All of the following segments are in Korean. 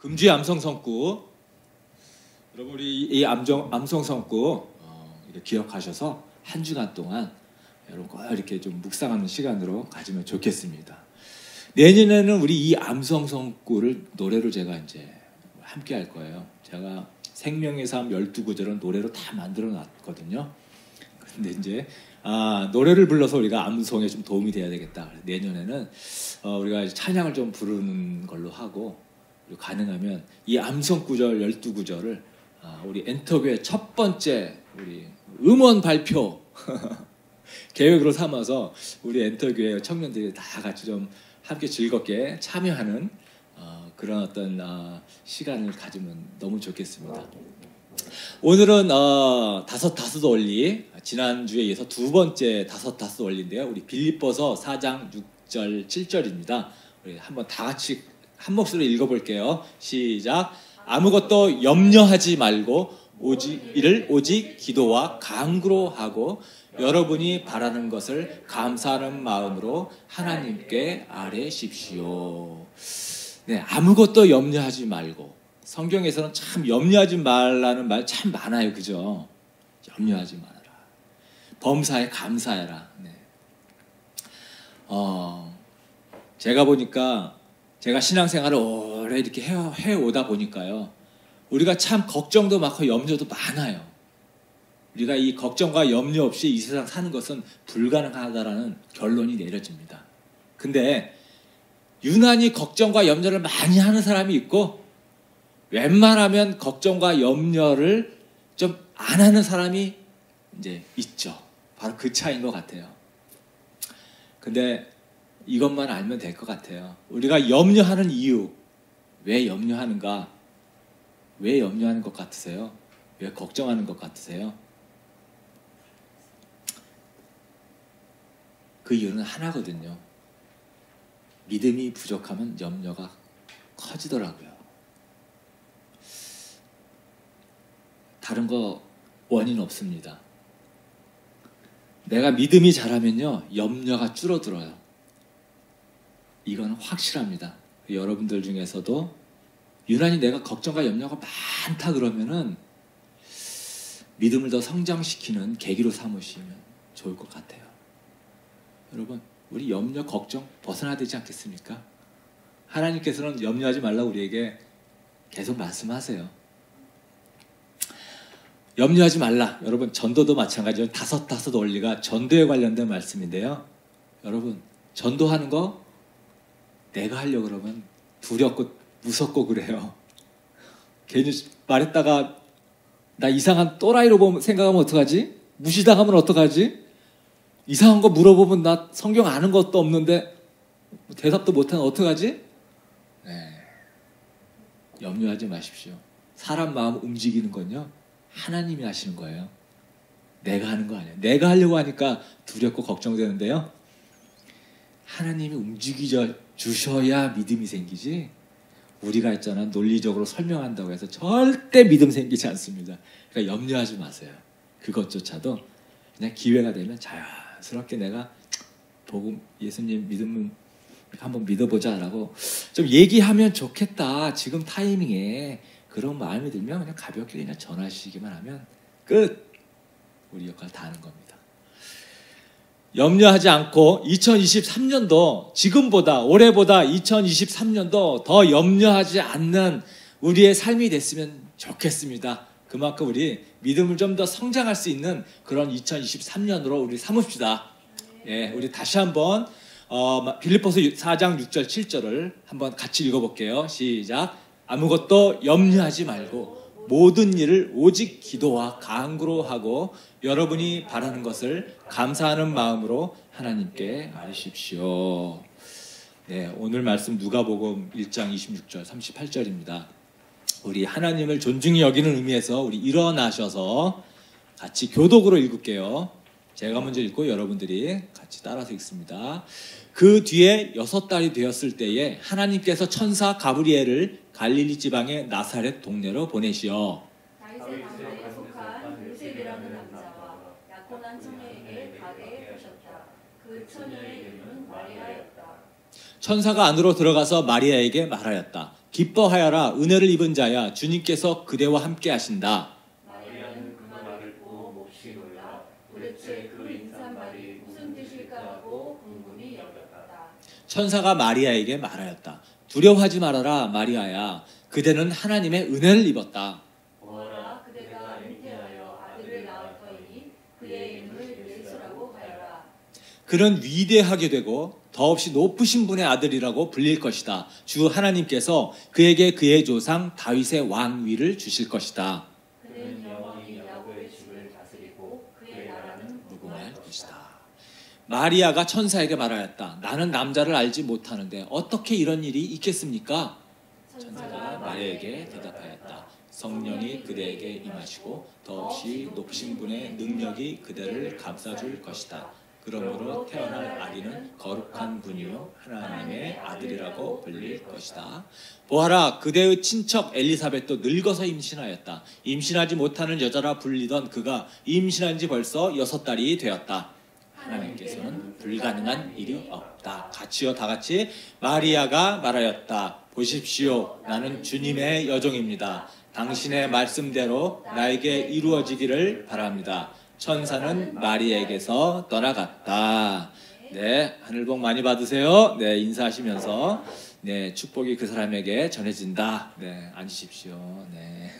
금주의 암송성구. 여러분 우리 이 암송성구 이렇게 기억하셔서 한 주간 동안 여러분 꼭 이렇게 좀 묵상하는 시간으로 가지면 좋겠습니다. 내년에는 우리 이 암송성구를 노래로 제가 이제 함께 할 거예요. 제가 생명의 삶 12구절은 노래로 다 만들어 놨거든요. 근데 이제 노래를 불러서 우리가 암송에 좀 도움이 돼야 되겠다. 내년에는 우리가 찬양을 좀 부르는 걸로 하고, 그리고 가능하면 이 암송구절 12구절을 우리 엔터교회 첫 번째 우리 음원 발표 계획으로 삼아서 우리 엔터교회 청년들이 다 같이 좀 함께 즐겁게 참여하는 그런 어떤 시간을 가지면 너무 좋겠습니다. 오늘은 다섯 원리, 지난주에 이어서 두 번째 다섯 원리인데요. 우리 빌립보서 4장 6절 7절입니다. 우리 한번 다 같이 한 목소리로 읽어볼게요. 시작. 아무것도 염려하지 말고 오직 기도와 간구로 하고 여러분이 바라는 것을 감사하는 마음으로 하나님께 아뢰십시오. 네, 아무것도 염려하지 말고. 성경에서는 참 염려하지 말라는 말 참 많아요, 그죠? 염려하지 말아라. 범사에 감사해라. 네. 제가 보니까 제가 신앙생활을 오래 이렇게 해오다 보니까요, 우리가 참 걱정도 많고 염려도 많아요. 우리가 이 걱정과 염려 없이 이 세상 사는 것은 불가능하다라는 결론이 내려집니다. 근데 유난히 걱정과 염려를 많이 하는 사람이 있고, 웬만하면 걱정과 염려를 좀 안 하는 사람이 이제 있죠. 바로 그 차이인 것 같아요. 근데 이것만 알면 될 것 같아요. 우리가 염려하는 이유, 왜 염려하는가? 왜 염려하는 것 같으세요? 왜 걱정하는 것 같으세요? 그 이유는 하나거든요. 믿음이 부족하면 염려가 커지더라고요. 다른 거 원인 없습니다. 내가 믿음이 자라면요, 염려가 줄어들어요. 이건 확실합니다. 여러분들 중에서도 유난히 내가 걱정과 염려가 많다 그러면은 믿음을 더 성장시키는 계기로 삼으시면 좋을 것 같아요. 여러분, 우리 염려, 걱정 벗어나야 되지 않겠습니까? 하나님께서는 염려하지 말라고 우리에게 계속 말씀하세요. 염려하지 말라. 여러분, 전도도 마찬가지로 다섯 원리가 전도에 관련된 말씀인데요. 여러분, 전도하는 거 내가 하려고 그러면 두렵고 무섭고 그래요. 괜히 말했다가 나 이상한 또라이로 생각하면 어떡하지? 무시당하면 어떡하지? 이상한 거 물어보면 나 성경 아는 것도 없는데 대답도 못하면 어떡하지? 네. 염려하지 마십시오. 사람 마음 움직이는 건요, 하나님이 하시는 거예요. 내가 하는 거 아니에요. 내가 하려고 하니까 두렵고 걱정되는데요, 하나님이 움직여 주셔야 믿음이 생기지, 우리가 있잖아, 논리적으로 설명한다고 해서 절대 믿음 생기지 않습니다. 그러니까 염려하지 마세요. 그것조차도 그냥 기회가 되면 자연스럽게 내가 복음, 예수님 믿음은 한번 믿어보자라고 좀 얘기하면 좋겠다, 지금 타이밍에 그런 마음이 들면 그냥 가볍게 그냥 전하시기만 하면 끝! 우리 역할 다 하는 겁니다. 염려하지 않고 2023년도 지금보다, 올해보다 2023년도 더 염려하지 않는 우리의 삶이 됐으면 좋겠습니다. 그만큼 우리 믿음을 좀 더 성장할 수 있는 그런 2023년으로 우리 삼읍시다. 예, 우리 다시 한번 빌립보서 4장 6절 7절을 한번 같이 읽어볼게요. 시작. 아무것도 염려하지 말고 모든 일을 오직 기도와 간구로 하고 여러분이 바라는 것을 감사하는 마음으로 하나님께 아뢰십시오. 네, 오늘 말씀 누가복음 1장 26절 38절입니다. 우리 하나님을 존중히 여기는 의미에서 우리 일어나셔서 같이 교독으로 읽을게요. 제가 먼저 읽고 여러분들이 같이 따라서 읽습니다. 그 뒤에 6달이 되었을 때에 하나님께서 천사 가브리엘을 갈릴리 지방의 나사렛 동네로 보내시어 다윗의 방에 속한 요셉이라는 남자와 약혼한 처녀에게 가게 오셨다. 그 처녀의 이름은 마리아였다. 천사가 안으로 들어가서 마리아에게 말하였다. 기뻐하여라 은혜를 입은 자야 주님께서 그대와 함께 하신다. 마리아는 그 말을 듣고 몹시 놀라 도대체 그 인사한 말이 무슨 뜻일까 하고 궁금히 여겼다. 천사가 마리아에게 말하였다. 두려워하지 말아라 마리아야. 그대는 하나님의 은혜를 입었다. 보아라 그대가 잉태하여 아들을 낳았더니 그의 이름을 예수라고 하여라. 그는 위대하게 되고 더없이 높으신 분의 아들이라고 불릴 것이다. 주 하나님께서 그에게 그의 조상 다윗의 왕위를 주실 것이다. 그는 영원히 야곱의 집을 다스리고 그의 나라는 무궁할 것이다. 마리아가 천사에게 말하였다. 나는 남자를 알지 못하는데 어떻게 이런 일이 있겠습니까? 천사가 마리아에게 대답하였다. 성령이 그대에게 임하시고 더없이 높으신 분의 능력이 그대를 감싸줄 것이다. 그러므로 태어날 아기는 거룩한 분이요 하나님의 아들이라고 불릴 것이다. 보아라 그대의 친척 엘리사벳도 늙어서 임신하였다. 임신하지 못하는 여자라 불리던 그가 임신한 지 벌써 6달이 되었다. 하나님께서는 불가능한 일이 없다. 같이요 다 같이. 마리아가 말하였다. 보십시오 나는 주님의 여종입니다. 당신의 말씀대로 나에게 이루어지기를 바랍니다. 천사는 마리아에게서 떠나갔다. 네, 하늘 복 많이 받으세요. 네, 인사하시면서 네, 축복이 그 사람에게 전해진다. 네, 앉으십시오. 네.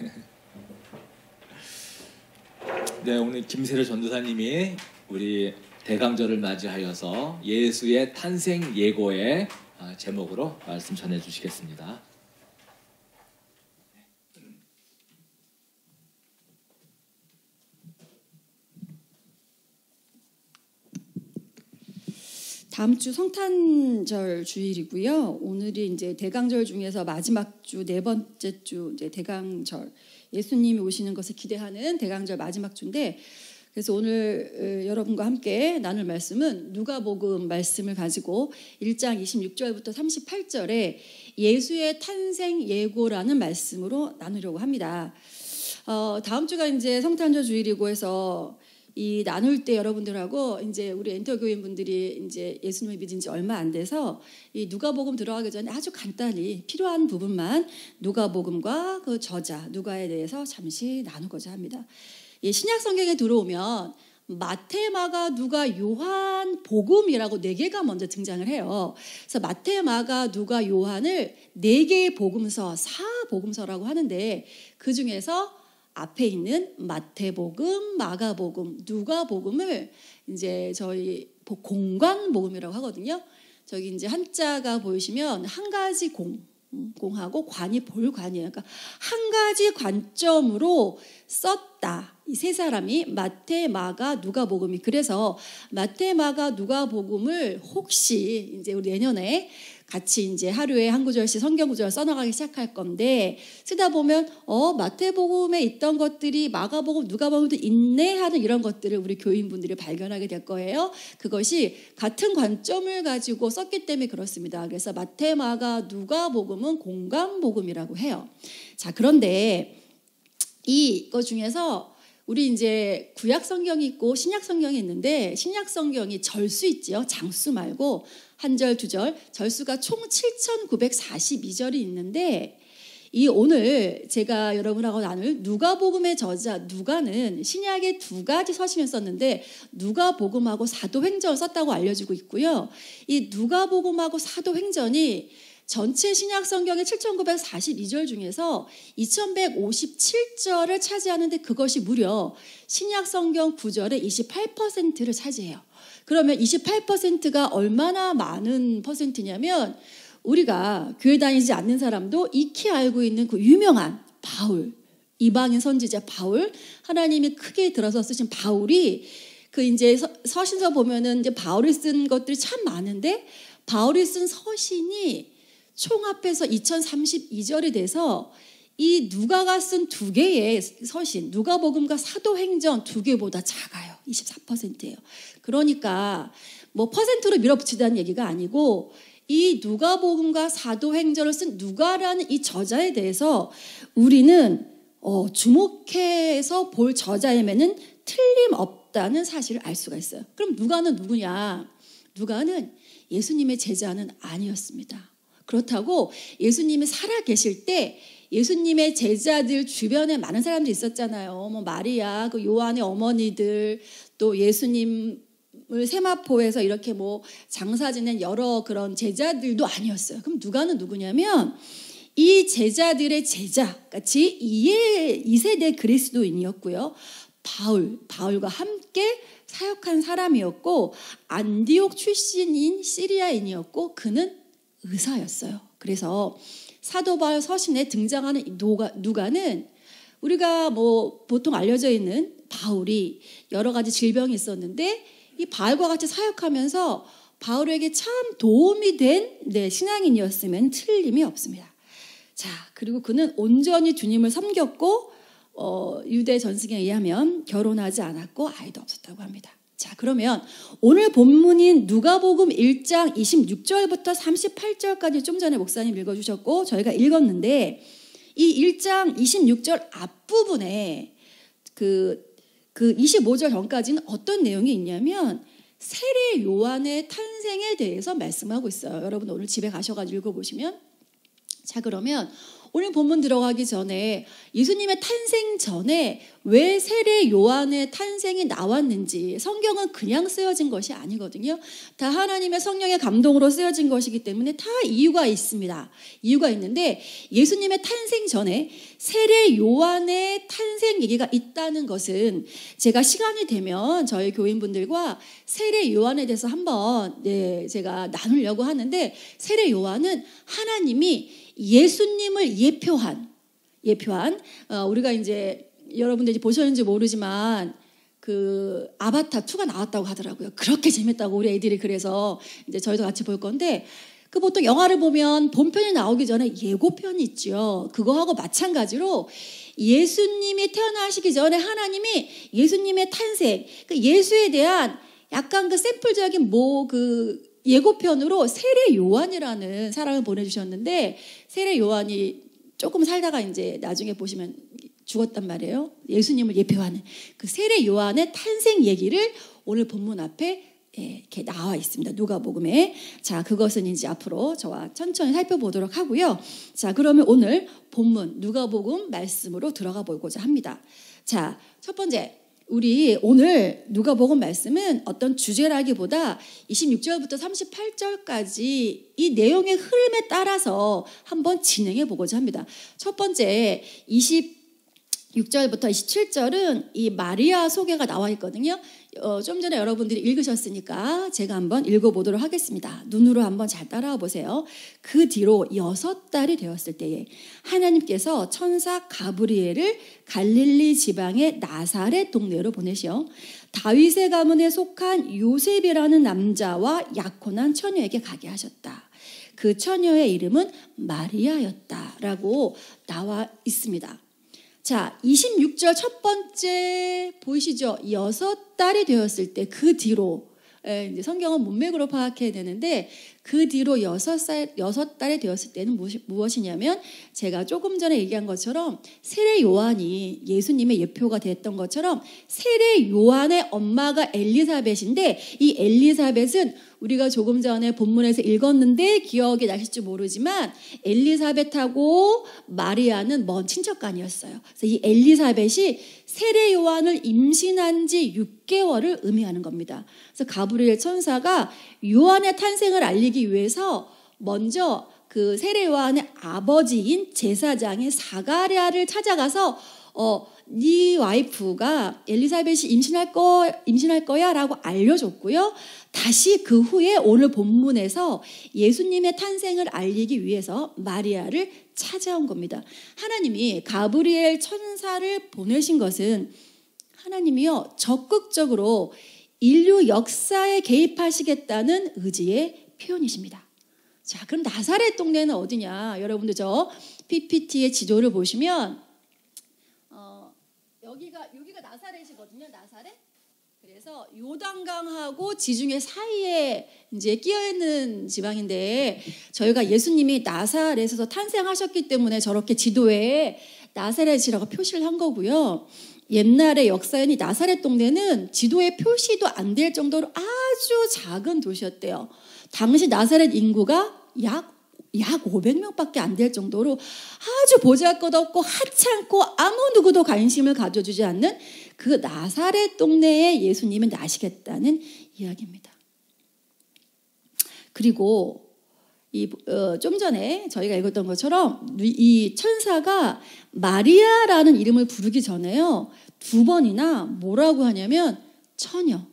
네, 오늘 김세례 전도사님이 우리 대강절을 맞이하여서 예수의 탄생 예고의 제목으로 말씀 전해 주시겠습니다. 다음 주 성탄절 주일이고요. 오늘이 이제 대강절 중에서 마지막 주 네 번째 주 이제 대강절 예수님이 오시는 것을 기대하는 대강절 마지막 주인데 그래서 오늘 여러분과 함께 나눌 말씀은 누가복음 말씀을 가지고 1장 26절부터 38절에 예수의 탄생 예고라는 말씀으로 나누려고 합니다. 다음 주가 이제 성탄절 주일이고 해서 이 나눌 때 여러분들하고 이제 우리 엔터교인 분들이 이제 예수님을 믿은 지 얼마 안 돼서 이 누가복음 들어가기 전에 아주 간단히 필요한 부분만 누가복음과 그 저자 누가에 대해서 잠시 나누고자 합니다. 이 신약 성경에 들어오면 마태, 마가, 누가, 요한, 복음이라고 4개가 먼저 등장을 해요. 그래서 마태, 마가, 누가, 요한을 4개의 복음서, 사복음서라고 하는데 그 중에서 앞에 있는 마태복음, 마가복음, 누가복음을 이제 저희 공관복음이라고 하거든요. 저기 이제 한자가 보이시면 한 가지 공하고 관이 볼관이에요. 그러니까 한 가지 관점으로 썼다. 이 세 사람이 마태, 마가, 누가복음이 그래서 마태, 마가, 누가복음을 혹시 이제 우리 내년에 같이 이제 하루에 한 구절씩 성경 구절 써나가기 시작할 건데 쓰다 보면 마태복음에 있던 것들이 마가복음, 누가복음도 있네 하는 이런 것들을 우리 교인분들이 발견하게 될 거예요. 그것이 같은 관점을 가지고 썼기 때문에 그렇습니다. 그래서 마태, 마가, 누가복음은 공관복음이라고 해요. 자, 그런데 이거 중에서 우리 이제 구약 성경이 있고 신약 성경이 있는데 신약 성경이 절수 있지요. 장수 말고 한 절, 두 절. 절수가 총 7,942절이 있는데 이 오늘 제가 여러분하고 나눌 누가복음의 저자 누가는 신약에 2가지 서신을 썼는데 누가복음하고 사도행전을 썼다고 알려지고 있고요. 이 누가복음하고 사도행전이 전체 신약 성경의 7,942절 중에서 2,157절을 차지하는데 그것이 무려 신약 성경 9절의 28%를 차지해요. 그러면 28%가 얼마나 많은 퍼센트냐면 우리가 교회 다니지 않는 사람도 익히 알고 있는 그 유명한 바울, 이방인 선지자 바울, 하나님이 크게 들어서 쓰신 바울이 그 이제 서신서 보면은 이제 바울이 쓴 것들이 참 많은데 바울이 쓴 서신이 총 합해서 2032절이 돼서 이 누가가 쓴 2개의 서신, 누가복음과 사도행전 2개보다 작아요. 24%예요. 그러니까 뭐 퍼센트로 밀어붙이다는 얘기가 아니고 이 누가복음과 사도행전을 쓴 누가라는 이 저자에 대해서 우리는 주목해서 볼 저자임에는 틀림없다는 사실을 알 수가 있어요. 그럼 누가는 누구냐? 누가는 예수님의 제자는 아니었습니다. 그렇다고 예수님이 살아 계실 때 예수님의 제자들 주변에 많은 사람들이 있었잖아요. 뭐 마리아, 그 요한의 어머니들, 또 예수님을 세마포에서 이렇게 뭐 장사 지낸 여러 그런 제자들도 아니었어요. 그럼 누가는 누구냐면 이 제자들의 제자 같이 2세대 그리스도인이었고요. 바울과 함께 사역한 사람이었고 안디옥 출신인 시리아인이었고 그는 의사였어요. 그래서 사도 바울 서신에 등장하는 누가는 우리가 뭐 보통 알려져 있는 바울이 여러 가지 질병이 있었는데 이 바울과 같이 사역하면서 바울에게 참 도움이 된 신앙인이었으면 틀림이 없습니다. 자, 그리고 그는 온전히 주님을 섬겼고 유대 전승에 의하면 결혼하지 않았고 아이도 없었다고 합니다. 자, 그러면 오늘 본문인 누가복음 1장 26절부터 38절까지 좀 전에 목사님 읽어주셨고 저희가 읽었는데 이 1장 26절 앞부분에 그 25절 전까지는 어떤 내용이 있냐면 세례 요한의 탄생에 대해서 말씀하고 있어요. 여러분 오늘 집에 가셔가지고 읽어보시면 자, 그러면 오늘 본문 들어가기 전에 예수님의 탄생 전에 왜 세례 요한의 탄생이 나왔는지 성경은 그냥 쓰여진 것이 아니거든요. 다 하나님의 성령의 감동으로 쓰여진 것이기 때문에 다 이유가 있습니다. 이유가 있는데 예수님의 탄생 전에 세례 요한의 탄생 얘기가 있다는 것은 제가 시간이 되면 저희 교인분들과 세례 요한에 대해서 한번 제가 나누려고 하는데 세례 요한은 하나님이 예수님을 예표한 우리가 이제 여러분들이 보셨는지 모르지만 그 아바타 2가 나왔다고 하더라고요. 그렇게 재밌다고 우리 애들이 그래서 이제 저희도 같이 볼 건데 그 보통 영화를 보면 본편이 나오기 전에 예고편이 있죠. 그거하고 마찬가지로 예수님이 태어나시기 전에 하나님이 예수님의 탄생, 그 예수에 대한 약간 그 샘플적인 그 예고편으로 세례 요한이라는 사람을 보내주셨는데 세례 요한이 조금 살다가 이제 나중에 보시면 죽었단 말이에요. 예수님을 예표하는 그 세례 요한의 탄생 얘기를 오늘 본문 앞에 이렇게 나와 있습니다. 누가복음에. 자, 그것은 이제 앞으로 저와 천천히 살펴보도록 하고요. 자, 그러면 오늘 본문 누가복음 말씀으로 들어가 보고자 합니다. 자, 첫 번째. 우리 오늘 누가복음 말씀은 어떤 주제라기보다 26절부터 38절까지 이 내용의 흐름에 따라서 한번 진행해 보고자 합니다. 첫 번째 26절부터 27절은 이 마리아 소개가 나와 있거든요. 좀 전에 여러분들이 읽으셨으니까 제가 한번 읽어보도록 하겠습니다. 눈으로 한번 잘 따라와 보세요. 그 뒤로 6달이 되었을 때에 하나님께서 천사 가브리엘을 갈릴리 지방의 나사렛 동네로 보내시어 다윗의 가문에 속한 요셉이라는 남자와 약혼한 처녀에게 가게 하셨다. 그 처녀의 이름은 마리아였다라고 나와 있습니다. 자, 26절 첫 번째 보이시죠? 6달이 되었을 때 그 뒤로 이제 성경은 문맥으로 파악해야 되는데 그 뒤로 6달이 되었을 때는 무엇이냐면 제가 조금 전에 얘기한 것처럼 세례 요한이 예수님의 예표가 됐던 것처럼 세례 요한의 엄마가 엘리사벳인데 이 엘리사벳은 우리가 조금 전에 본문에서 읽었는데 기억이 나실지 모르지만 엘리사벳하고 마리아는 먼 친척간이었어요. 그래서 이 엘리사벳이 세례 요한을 임신한 지 6개월을 의미하는 겁니다. 그래서 가브리엘 천사가 요한의 탄생을 알리기 위해서 먼저 그 세례 요한의 아버지인 제사장인 사가랴를 찾아가서 네 와이프가 엘리사벳이 임신할 거야 라고 알려줬고요. 다시 그 후에 오늘 본문에서 예수님의 탄생을 알리기 위해서 마리아를 찾아온 겁니다. 하나님이 가브리엘 천사를 보내신 것은 하나님이요 적극적으로 인류 역사에 개입하시겠다는 의지의 표현이십니다. 자, 그럼 나사렛 동네는 어디냐? 여러분들 저 PPT의 지도를 보시면 여기가 나사렛이거든요. 나사렛. 그래서 요단강하고 지중해 사이에 이제 끼어 있는 지방인데 저희가 예수님이 나사렛에서 탄생하셨기 때문에 저렇게 지도에 나사렛이라고 표시를 한 거고요. 옛날의 역사인이 나사렛 동네는 지도에 표시도 안 될 정도로 아주 작은 도시였대요. 당시 나사렛 인구가 약 약 500명밖에 안 될 정도로 아주 보잘것없고 하찮고 아무 누구도 관심을 가져주지 않는 그 나사렛 동네에 예수님은 나시겠다는 이야기입니다. 그리고 좀 전에 저희가 읽었던 것처럼 이 천사가 마리아라는 이름을 부르기 전에요, 2번이나 뭐라고 하냐면 처녀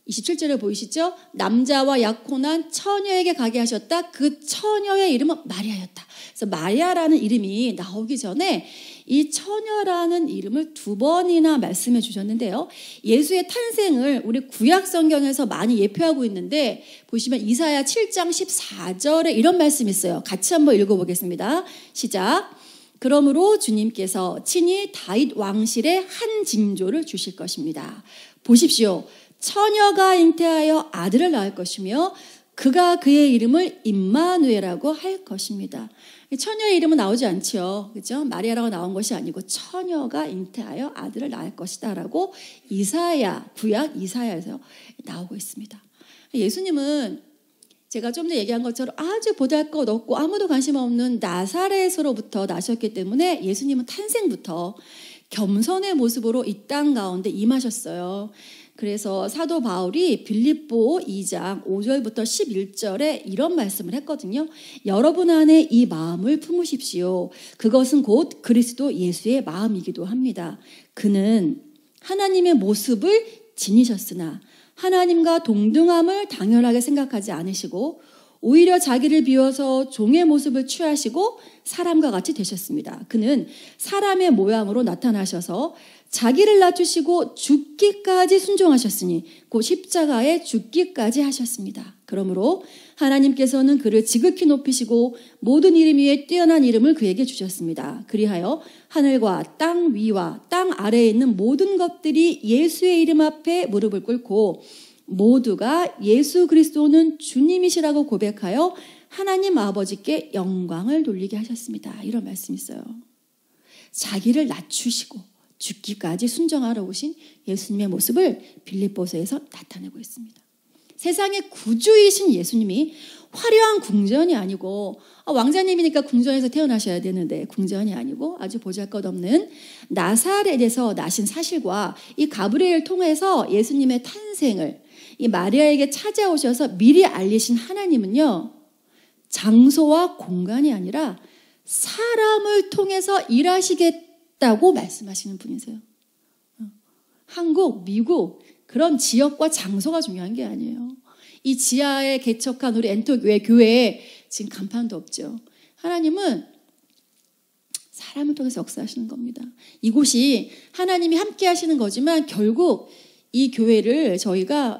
27절에 보이시죠? 남자와 약혼한 처녀에게 가게 하셨다. 그 처녀의 이름은 마리아였다. 그래서 마리아라는 이름이 나오기 전에 이 처녀라는 이름을 2번이나 말씀해 주셨는데요. 예수의 탄생을 우리 구약 성경에서 많이 예표하고 있는데 보시면 이사야 7장 14절에 이런 말씀이 있어요. 같이 한번 읽어보겠습니다. 시작. 그러므로 주님께서 친히 다윗 왕실에 한 징조를 주실 것입니다. 보십시오. 처녀가 잉태하여 아들을 낳을 것이며 그가 그의 이름을 임마누엘이라고 할 것입니다. 처녀의 이름은 나오지 않죠. 그렇죠? 마리아라고 나온 것이 아니고 처녀가 ing태하여 아들을 낳을 것이다 라고 구약 이사야에서 나오고 있습니다. 예수님은 제가 좀 전에 얘기한 것처럼 아주 보잘것없고 아무도 관심 없는 나사렛으로부터 나셨기 때문에 예수님은 탄생부터 겸손의 모습으로 이 땅 가운데 임하셨어요. 그래서 사도 바울이 빌립보 2장 5절부터 11절에 이런 말씀을 했거든요. 여러분 안에 이 마음을 품으십시오. 그것은 곧 그리스도 예수의 마음이기도 합니다. 그는 하나님의 모습을 지니셨으나 하나님과 동등함을 당연하게 생각하지 않으시고 오히려 자기를 비워서 종의 모습을 취하시고 사람과 같이 되셨습니다. 그는 사람의 모양으로 나타나셔서 자기를 낮추시고 죽기까지 순종하셨으니 곧 십자가에 죽기까지 하셨습니다. 그러므로 하나님께서는 그를 지극히 높이시고 모든 이름 위에 뛰어난 이름을 그에게 주셨습니다. 그리하여 하늘과 땅 위와 땅 아래에 있는 모든 것들이 예수의 이름 앞에 무릎을 꿇고 모두가 예수 그리스도는 주님이시라고 고백하여 하나님 아버지께 영광을 돌리게 하셨습니다. 이런 말씀이 있어요. 자기를 낮추시고 죽기까지 순종하러 오신 예수님의 모습을 빌립보서에서 나타내고 있습니다. 세상의 구주이신 예수님이 화려한 궁전이 아니고 왕자님이니까 궁전에서 태어나셔야 되는데 궁전이 아니고 아주 보잘것없는 나사렛에서 나신 사실과 이 가브리엘을 통해서 예수님의 탄생을 이 마리아에게 찾아오셔서 미리 알리신 하나님은요, 장소와 공간이 아니라 사람을 통해서 일하시겠다고 말씀하시는 분이세요. 한국, 미국 그런 지역과 장소가 중요한 게 아니에요. 이 지하에 개척한 우리 엔터교회 교회에 지금 간판도 없죠. 하나님은 사람을 통해서 역사하시는 겁니다. 이곳이 하나님이 함께 하시는 거지만 결국 이 교회를 저희가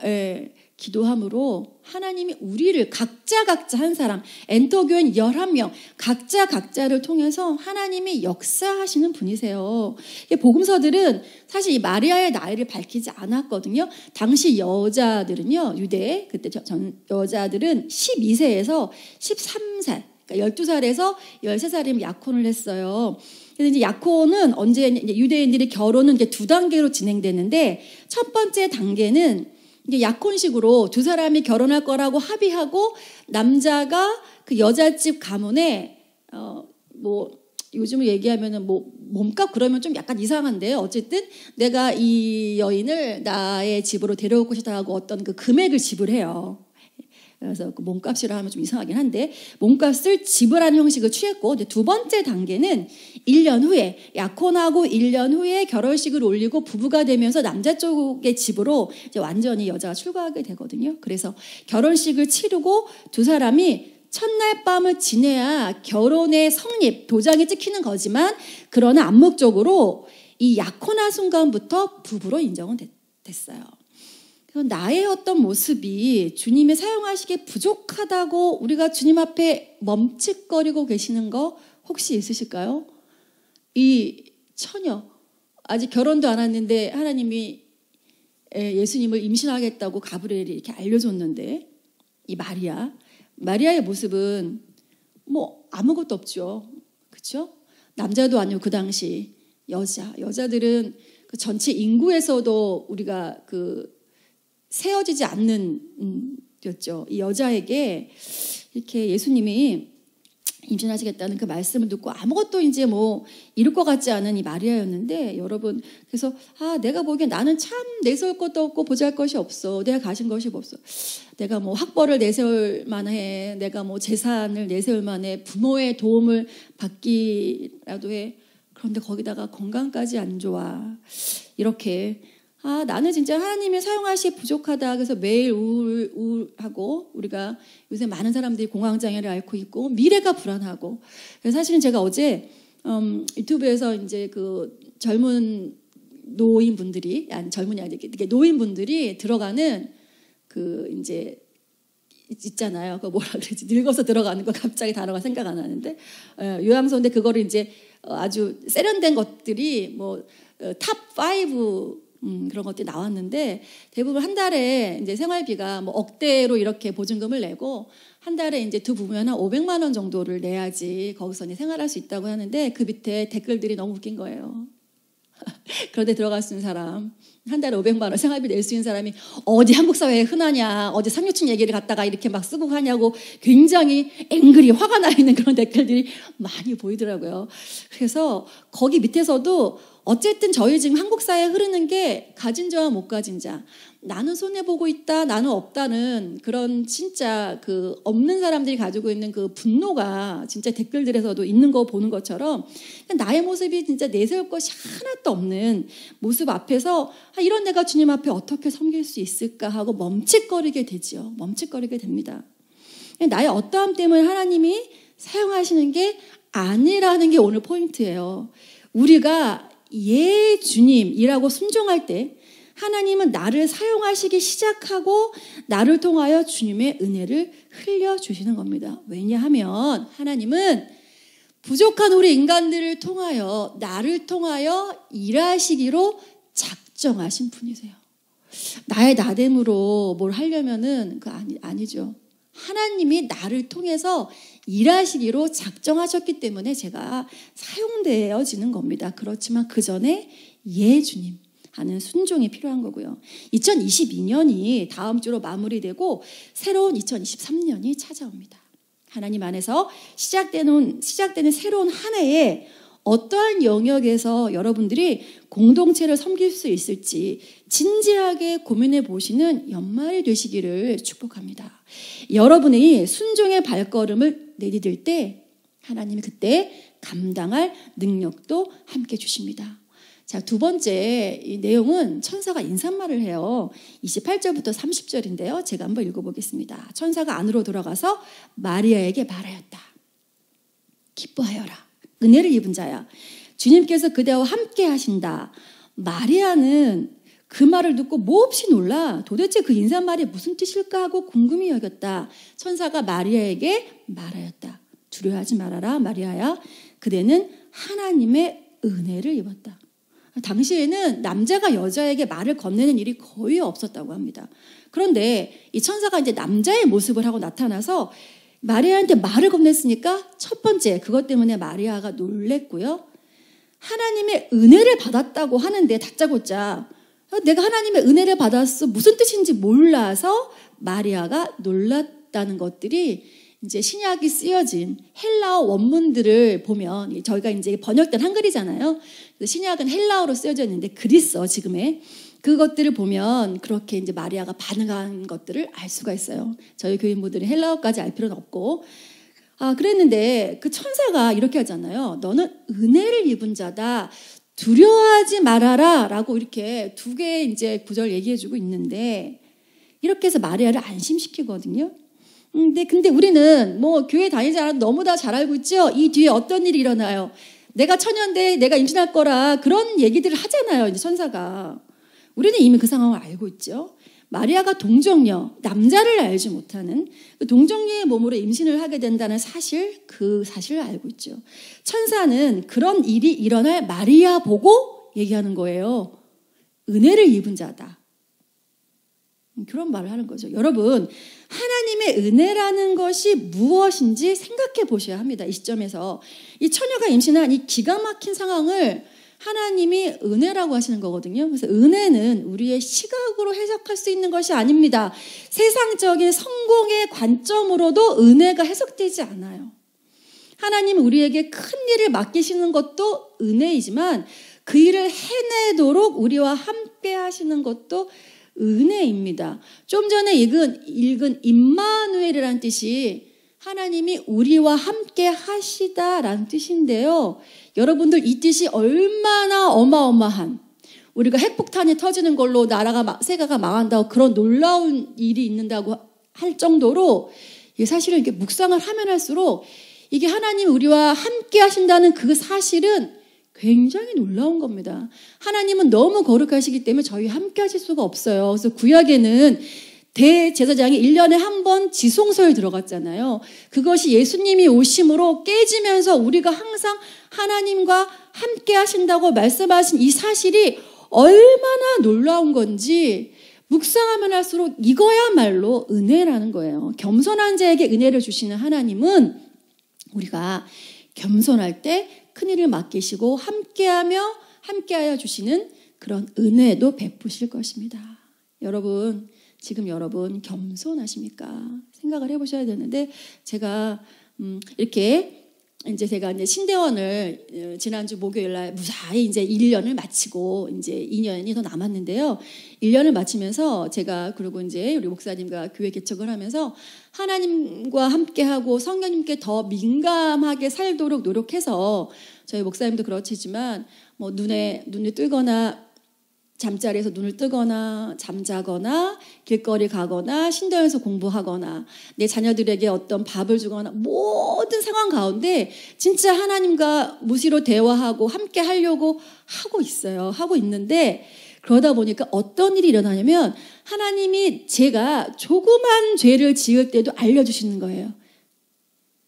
기도함으로 하나님이 우리를 각자 한 사람, 엔터교인 11명 각자를 통해서 하나님이 역사하시는 분이세요. 복음서들은 사실 이 마리아의 나이를 밝히지 않았거든요. 당시 여자들은요, 유대 그때 여자들은 12세에서 13살, 그러니까 12살에서 13살이면 약혼을 했어요. 그래서 이제 약혼은 언제 유대인들이 결혼은 이제 2단계로 진행되는데 첫 번째 단계는 이제 약혼식으로 두 사람이 결혼할 거라고 합의하고 남자가 그 여자집 가문에 뭐 요즘을 얘기하면은 뭐 몸값 그러면 좀 약간 이상한데요. 어쨌든 내가 이 여인을 나의 집으로 데려올 것이다 하고 어떤 그 금액을 지불해요. 그래서 그 몸값이라 하면 좀 이상하긴 한데 몸값을 지불하는 형식을 취했고 이제 두 번째 단계는 1년 후에 약혼하고 1년 후에 결혼식을 올리고 부부가 되면서 남자 쪽의 집으로 이제 완전히 여자가 출가하게 되거든요. 그래서 결혼식을 치르고 두 사람이 첫날 밤을 지내야 결혼의 성립, 도장이 찍히는 거지만 그러나 암묵적으로 이 약혼한 순간부터 부부로 인정은 됐어요. 나의 어떤 모습이 주님이 사용하시기에 부족하다고 우리가 주님 앞에 멈칫거리고 계시는 거 혹시 있으실까요? 이 처녀, 아직 결혼도 안 했는데 하나님이 예수님을 임신하겠다고 가브리엘이 이렇게 알려줬는데 이 마리아의 모습은 뭐 아무것도 없죠. 그렇죠? 남자도 아니고 그 당시 여자들은 그 전체 인구에서도 우리가 그 세어지지 않는 였죠. 이 여자에게 이렇게 예수님이 임신하시겠다는 그 말씀을 듣고 아무것도 이제 뭐 이룰 것 같지 않은 이 마리아였는데 여러분 그래서 내가 보기엔 나는 참 내세울 것도 없고 보잘 것이 없어. 내가 가진 것이 없어. 내가 뭐 학벌을 내세울 만해. 내가 뭐 재산을 내세울 만해. 부모의 도움을 받기라도 해. 그런데 거기다가 건강까지 안 좋아. 이렇게 나는 진짜 하나님이 사용하시기 부족하다. 그래서 매일 우울하고 우리가 요새 많은 사람들이 공황장애를 앓고 있고 미래가 불안하고. 그래서 사실은 제가 어제 유튜브에서 이제 그 젊은 노인분들이 젊은이 아니게 노인분들이 들어가는 그 이제 있잖아요. 그 뭐라 그러지? 늙어서 들어가는 거 갑자기 단어가 생각 안 나는데 요양소인데 그거를 이제 아주 세련된 것들이 뭐 탑 5 그런 것들이 나왔는데 대부분 한 달에 이제 생활비가 뭐 억대로 이렇게 보증금을 내고 한 달에 이제 두 부부면 한 500만 원 정도를 내야지 거기서 이제 생활할 수 있다고 하는데 그 밑에 댓글들이 너무 웃긴 거예요. 그런데 들어갈 수 있는 사람 한 달에 500만 원 생활비 낼 수 있는 사람이 어디 한국 사회에 흔하냐, 어디 상류층 얘기를 갖다가 이렇게 막 쓰고 하냐고 굉장히 앵글이 화가 나 있는 그런 댓글들이 많이 보이더라고요. 그래서 거기 밑에서도 어쨌든 저희 지금 한국 사회에 흐르는 게 가진 자와 못 가진 자, 나는 손해보고 있다, 나는 없다는 그런 진짜 그 없는 사람들이 가지고 있는 그 분노가 진짜 댓글들에서도 있는 거 보는 것처럼 나의 모습이 진짜 내세울 것이 하나도 없는 모습 앞에서 이런 내가 주님 앞에 어떻게 섬길 수 있을까 하고 멈칫거리게 되지요. 멈칫거리게 됩니다. 나의 어떠함 때문에 하나님이 사용하시는 게 아니라는 게 오늘 포인트예요. 우리가 예 주님이라고 순종할 때 하나님은 나를 사용하시기 시작하고 나를 통하여 주님의 은혜를 흘려주시는 겁니다. 왜냐하면 하나님은 부족한 우리 인간들을 통하여 나를 통하여 일하시기로 작정하신 분이세요. 나의 나됨으로 뭘 하려면은 아니죠. 하나님이 나를 통해서 일하시기로 작정하셨기 때문에 제가 사용되어지는 겁니다. 그렇지만 그 전에 예 주님 하는 순종이 필요한 거고요. 2022년이 다음 주로 마무리되고 새로운 2023년이 찾아옵니다. 하나님 안에서 시작되는 새로운 한 해에 어떠한 영역에서 여러분들이 공동체를 섬길 수 있을지 진지하게 고민해 보시는 연말이 되시기를 축복합니다. 여러분이 순종의 발걸음을 내디딜 때 하나님이 그때 감당할 능력도 함께 주십니다. 자, 두 번째 이 내용은 천사가 인사말을 해요. 28절부터 30절인데요. 제가 한번 읽어보겠습니다. 천사가 안으로 들어가서 마리아에게 말하였다. 기뻐하여라. 은혜를 입은 자야. 주님께서 그대와 함께 하신다. 마리아는 그 말을 듣고 몹시 놀라 도대체 그 인사말이 무슨 뜻일까 하고 궁금히 여겼다. 천사가 마리아에게 말하였다. 두려워하지 말아라 마리아야. 그대는 하나님의 은혜를 입었다. 당시에는 남자가 여자에게 말을 건네는 일이 거의 없었다고 합니다. 그런데 이 천사가 이제 남자의 모습을 하고 나타나서 마리아한테 말을 건넸으니까 첫 번째 그것 때문에 마리아가 놀랬고요. 하나님의 은혜를 받았다고 하는데 다짜고짜 내가 하나님의 은혜를 받았어 무슨 뜻인지 몰라서 마리아가 놀랐다는 것들이 이제 신약이 쓰여진 헬라어 원문들을 보면 저희가 이제 번역된 한글이잖아요. 신약은 헬라어로 쓰여져 있는데 그리스어 지금의 그것들을 보면 그렇게 이제 마리아가 반응한 것들을 알 수가 있어요. 저희 교인분들은 헬라어까지 알 필요는 없고 그랬는데 그 천사가 이렇게 하잖아요. 너는 은혜를 입은 자다. 두려워하지 말아라 라고 이렇게 두 개의 이제 구절 얘기해주고 있는데 이렇게 해서 마리아를 안심시키거든요. 근데 우리는 뭐 교회 다니지 않아도 너무 다 잘 알고 있죠. 이 뒤에 어떤 일이 일어나요. 내가 처녀인데 내가 임신할 거라 그런 얘기들을 하잖아요. 이제 천사가. 우리는 이미 그 상황을 알고 있죠. 마리아가 동정녀, 남자를 알지 못하는 그 동정녀의 몸으로 임신을 하게 된다는 사실, 그 사실을 알고 있죠. 천사는 그런 일이 일어날 마리아 보고 얘기하는 거예요. 은혜를 입은 자다. 그런 말을 하는 거죠. 여러분, 하나님의 은혜라는 것이 무엇인지 생각해 보셔야 합니다. 이 시점에서 이 처녀가 임신한 이 기가 막힌 상황을 하나님이 은혜라고 하시는 거거든요. 그래서 은혜는 우리의 시각으로 해석할 수 있는 것이 아닙니다. 세상적인 성공의 관점으로도 은혜가 해석되지 않아요. 하나님은 우리에게 큰 일을 맡기시는 것도 은혜이지만 그 일을 해내도록 우리와 함께 하시는 것도 은혜입니다. 좀 전에 읽은 임마누엘이라는 뜻이 하나님이 우리와 함께 하시다라는 뜻인데요. 여러분들 이 뜻이 얼마나 어마어마한, 우리가 핵폭탄이 터지는 걸로 세계가 망한다고 그런 놀라운 일이 있는다고 할 정도로 사실은 이렇게 묵상을 하면 할수록 이게 하나님 우리와 함께 하신다는 그 사실은 굉장히 놀라운 겁니다. 하나님은 너무 거룩하시기 때문에 저희와 함께 하실 수가 없어요. 그래서 구약에는 대제사장이 1년에 한 번 지성소에 들어갔잖아요. 그것이 예수님이 오심으로 깨지면서 우리가 항상 하나님과 함께 하신다고 말씀하신 이 사실이 얼마나 놀라운 건지 묵상하면 할수록 이거야말로 은혜라는 거예요. 겸손한 자에게 은혜를 주시는 하나님은 우리가 겸손할 때 큰일을 맡기시고 함께하여 주시는 그런 은혜도 베푸실 것입니다. 여러분, 지금 여러분 겸손하십니까? 생각을 해보셔야 되는데 제가 제가 신대원을 지난주 목요일 날 무사히 이제 1년을 마치고 이제 2년이 더 남았는데요. 1년을 마치면서 제가 그리고 이제 우리 목사님과 교회 개척을 하면서 하나님과 함께하고 성령님께 더 민감하게 살도록 노력해서 저희 목사님도 그렇지만 뭐 눈을 뜨거나 잠자리에서 눈을 뜨거나 잠자거나 길거리 가거나 신도에서 공부하거나 내 자녀들에게 어떤 밥을 주거나 모든 상황 가운데 진짜 하나님과 무시로 대화하고 함께 하려고 하고 있어요. 하고 있는데 그러다 보니까 어떤 일이 일어나냐면 하나님이 제가 조그만 죄를 지을 때도 알려주시는 거예요.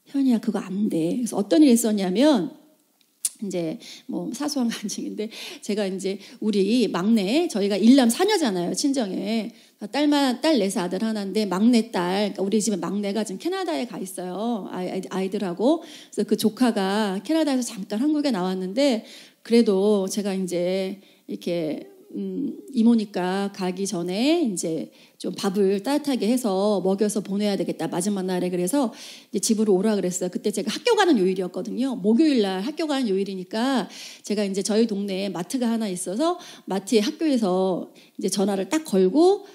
현이야 그거 안 돼. 그래서 어떤 일이 있었냐면 이제 뭐 사소한 간증인데 제가 이제 우리 막내 저희가 1남 4녀잖아요 친정에 딸 넷에 아들 하나인데 막내 딸 그러니까 우리 집에 막내가 지금 캐나다에 가 있어요 아이들하고 그래서 그 조카가 캐나다에서 잠깐 한국에 나왔는데 그래도 제가 이제 이렇게 이모니까 가기 전에 이제 좀 밥을 따뜻하게 해서 먹여서 보내야 되겠다 마지막 날에 그래서 이제 집으로 오라 그랬어요. 그때 제가 학교 가는 요일이었거든요. 목요일 날 학교 가는 요일이니까 제가 이제 저희 동네에 마트가 하나 있어서 마트에 학교에서 이제 전화를 딱 걸고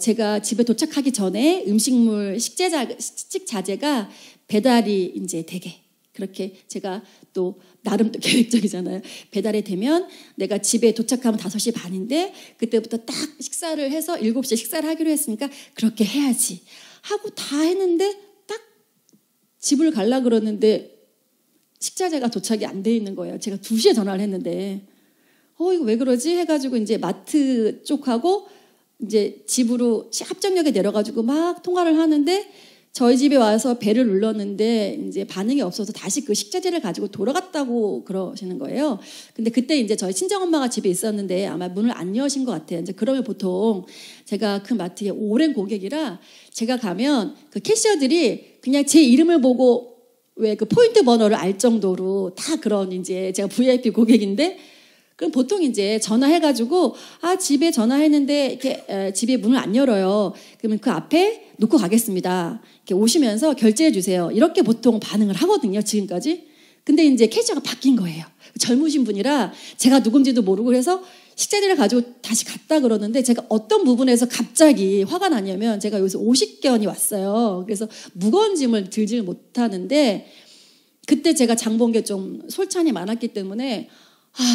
제가 집에 도착하기 전에 음식물 식식 자재가 배달이 이제 되게 그렇게 제가 또 나름 또 계획적이잖아요. 배달이 되면 내가 집에 도착하면 5시 반인데 그때부터 딱 식사를 해서 7시에 식사를 하기로 했으니까 그렇게 해야지 하고 다 했는데 딱 집을 가려고 그러는데 식자재가 도착이 안 돼 있는 거예요. 제가 2시에 전화를 했는데 이거 왜 그러지? 해가지고 이제 마트 쪽하고 이제 집으로 합정역에 내려가지고 막 통화를 하는데 저희 집에 와서 벨을 눌렀는데 이제 반응이 없어서 다시 그 식자재를 가지고 돌아갔다고 그러시는 거예요. 근데 그때 이제 저희 친정엄마가 집에 있었는데 아마 문을 안 여신 것 같아요. 이제 그러면 보통 제가 그 마트에 오랜 고객이라 제가 가면 그 캐셔들이 그냥 제 이름을 보고 왜 그 포인트 번호를 알 정도로 다 그런 이제 제가 VIP 고객인데 그럼 보통 이제 전화해가지고 집에 전화했는데 이렇게 집에 문을 안 열어요. 그러면 그 앞에 놓고 가겠습니다. 이렇게 오시면서 결제해 주세요. 이렇게 보통 반응을 하거든요. 지금까지. 근데 이제 캐셔가 바뀐 거예요. 젊으신 분이라 제가 누군지도 모르고 그래서 식자재를 가지고 다시 갔다 그러는데 제가 어떤 부분에서 갑자기 화가 나냐면 제가 여기서 50견이 왔어요. 그래서 무거운 짐을 들지를 못하는데 그때 제가 장 본 게 좀 솔찬이 많았기 때문에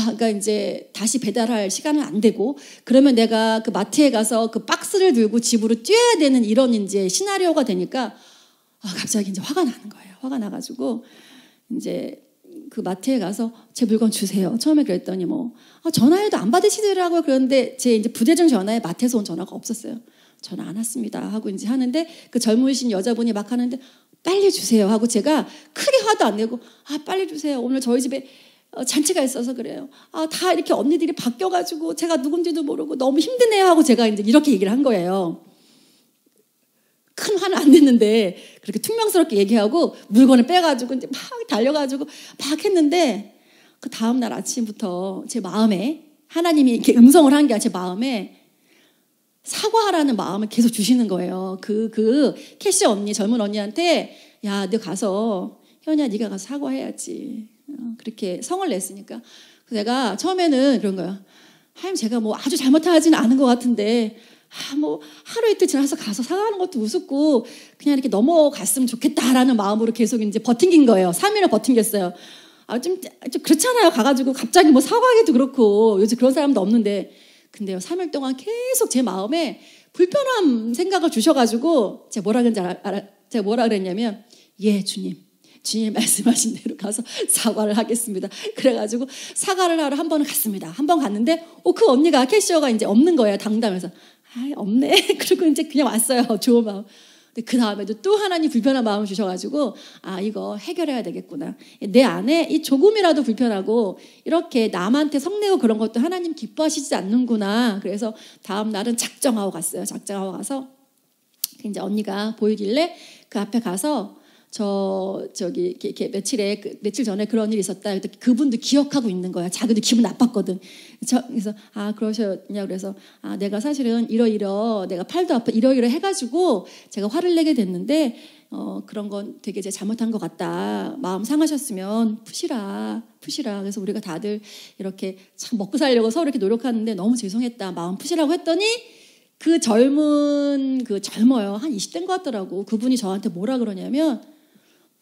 그러니까 이제 다시 배달할 시간은 안 되고 그러면 내가 그 마트에 가서 그 박스를 들고 집으로 뛰어야 되는 이런 이제 시나리오가 되니까 갑자기 이제 화가 나는 거예요. 화가 나가지고 이제 그 마트에 가서 제 물건 주세요. 처음에 그랬더니 전화해도 안 받으시더라고요. 그런데 제 이제 부재중 전화에 마트에서 온 전화가 없었어요. 전화 안 왔습니다 하고 이제 하는데 그 젊으신 여자분이 막 하는데 빨리 주세요 하고 제가 크게 화도 안 내고 빨리 주세요. 오늘 저희 집에 잔치가 있어서 그래요. 다 이렇게 언니들이 바뀌어가지고 제가 누군지도 모르고 너무 힘드네요 하고 제가 이제 이렇게 얘기를 한 거예요. 큰 화는 안 냈는데 그렇게 퉁명스럽게 얘기하고 물건을 빼가지고 이제 막 달려가지고 막 했는데 그 다음날 아침부터 제 마음에 하나님이 이렇게 음성을 한 게 아니라 제 마음에 사과하라는 마음을 계속 주시는 거예요. 캐시 언니, 젊은 언니한테 야, 너 가서 현이야, 네가 가서 사과해야지. 그렇게 성을 냈으니까. 내가 처음에는 그런 거야. 하나님, 제가 뭐 아주 잘못하지는 않은 것 같은데 뭐 하루 이틀 지나서 가서 사과하는 것도 우습고 그냥 이렇게 넘어갔으면 좋겠다라는 마음으로 계속 이제 버틴긴 거예요. 3일을 버틴겠어요. 좀 그렇잖아요. 가가지고 갑자기 뭐 사과하기도 그렇고 요즘 그런 사람도 없는데. 근데요, 3일 동안 계속 제 마음에 불편한 생각을 주셔가지고 제가 뭐라 그랬냐면 예, 주님 말씀하신 대로 가서 사과를 하겠습니다. 그래가지고 사과를 하러 한 번은 갔습니다. 한 번 갔는데 그 언니가 캐시어가 이제 없는 거예요. 당담해서 없네. 그리고 이제 그냥 왔어요. 좋은 마음. 근데 그 다음에도 또 하나님 불편한 마음을 주셔가지고 이거 해결해야 되겠구나. 내 안에 이 조금이라도 불편하고 이렇게 남한테 성내고 그런 것도 하나님 기뻐하시지 않는구나. 그래서 다음 날은 작정하고 갔어요. 작정하고 가서 이제 언니가 보이길래 그 앞에 가서 저기 이렇게 며칠 전에 그런 일이 있었다. 그분도 기억하고 있는 거야. 자기도 기분 나빴거든. 그래서 그러셨냐 그래서 내가 사실은 이러 내가 팔도 아파 이러 해가지고 제가 화를 내게 됐는데 그런 건 되게 제가 잘못한 것 같다. 마음 상하셨으면 푸시라. 그래서 우리가 다들 이렇게 참 먹고 살려고 서로 이렇게 노력하는데 너무 죄송했다. 마음 푸시라고 했더니 젊어요. 한 20대인 것 같더라고. 그분이 저한테 뭐라 그러냐면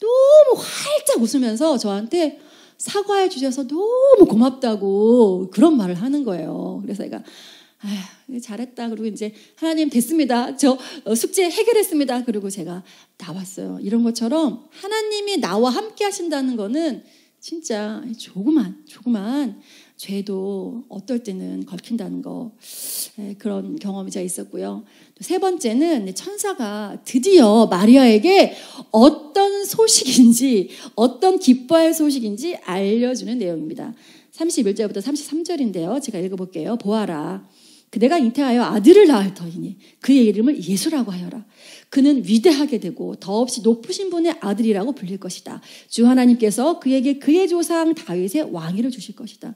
너무 활짝 웃으면서 저한테 사과해 주셔서 너무 고맙다고 그런 말을 하는 거예요. 그래서 제가 잘했다. 그리고 이제 하나님 됐습니다. 저 숙제 해결했습니다. 그리고 제가 나왔어요. 이런 것처럼 하나님이 나와 함께 하신다는 거는 진짜 조그만 죄도 어떨 때는 걸킨다는 거 그런 경험이 제가 있었고요. 또 세 번째는 천사가 드디어 마리아에게 어떤 소식인지 어떤 기뻐할 소식인지 알려주는 내용입니다. 31절부터 33절인데요. 제가 읽어볼게요. 보아라. 그대가 잉태하여 아들을 낳을 터이니 그의 이름을 예수라고 하여라. 그는 위대하게 되고 더없이 높으신 분의 아들이라고 불릴 것이다. 주 하나님께서 그에게 그의 조상 다윗의 왕위를 주실 것이다.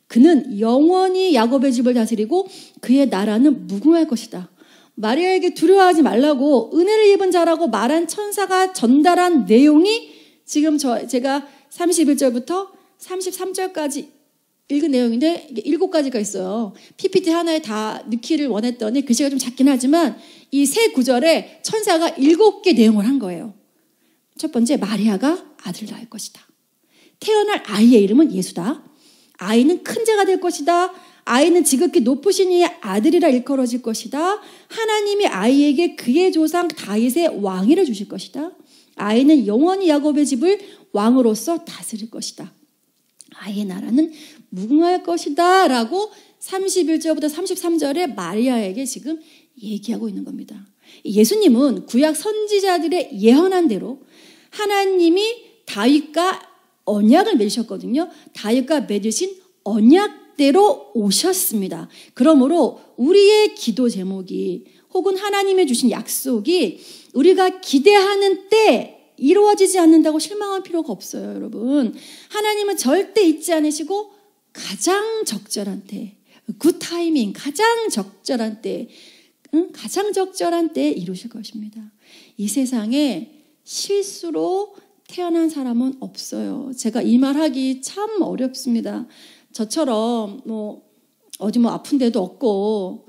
그는 영원히 야곱의 집을 다스리고 그의 나라는 무궁할 것이다. 마리아에게 두려워하지 말라고 은혜를 입은 자라고 말한 천사가 전달한 내용이 지금 제가 31절부터 33절까지 읽은 내용인데 이게 7가지가 있어요. PPT 하나에 다 넣기를 원했더니 글씨가 좀 작긴 하지만 이 세 구절에 천사가 7개 내용을 한 거예요. 첫 번째, 마리아가 아들을 낳을 것이다. 태어날 아이의 이름은 예수다. 아이는 큰 자가 될 것이다. 아이는 지극히 높으신 이의 아들이라 일컬어질 것이다. 하나님이 아이에게 그의 조상 다윗의 왕위를 주실 것이다. 아이는 영원히 야곱의 집을 왕으로서 다스릴 것이다. 아이의 나라는 무궁할 것이다 라고 31절부터 33절에 마리아에게 지금 얘기하고 있는 겁니다. 예수님은 구약 선지자들의 예언한 대로 하나님이 다윗과 언약을 맺으셨거든요. 다윗과 맺으신 언약대로 오셨습니다. 그러므로 우리의 기도 제목이 혹은 하나님이 주신 약속이 우리가 기대하는 때 이루어지지 않는다고 실망할 필요가 없어요, 여러분. 하나님은 절대 잊지 않으시고 가장 적절한 때, 굿 타이밍, 가장 적절한 때 이루실 것입니다. 이 세상에 실수로 태어난 사람은 없어요. 제가 이 말 하기 참 어렵습니다. 저처럼 어디 아픈 데도 없고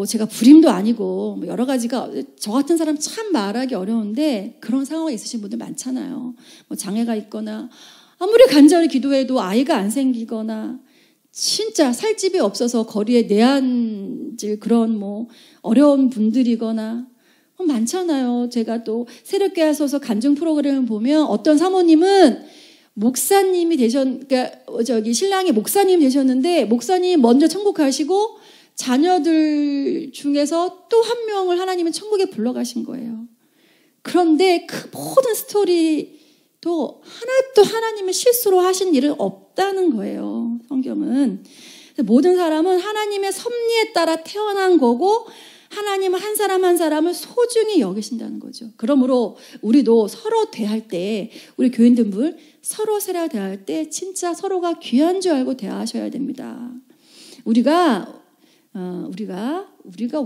제가 불임도 아니고 여러 가지가 저 같은 사람 참 말하기 어려운데 그런 상황에 있으신 분들 많잖아요. 장애가 있거나 아무리 간절히 기도해도 아이가 안 생기거나 진짜 살 집이 없어서 거리에 내앉을 그런 어려운 분들이거나 많잖아요. 제가 또 새롭게 하셔서 간증 프로그램을 보면 어떤 사모님은 목사님이 신랑이 목사님 되셨는데 목사님 먼저 천국 가시고 자녀들 중에서 또 한 명을 하나님은 천국에 불러가신 거예요. 그런데 그 모든 스토리도 하나도 하나님은 실수로 하신 일은 없다는 거예요. 성경은. 모든 사람은 하나님의 섭리에 따라 태어난 거고 하나님은 한 사람 한 사람을 소중히 여기신다는 거죠. 그러므로 우리도 서로 대할 때, 우리 교인들 서로 대할 때 진짜 서로가 귀한 줄 알고 대하셔야 됩니다. 우리가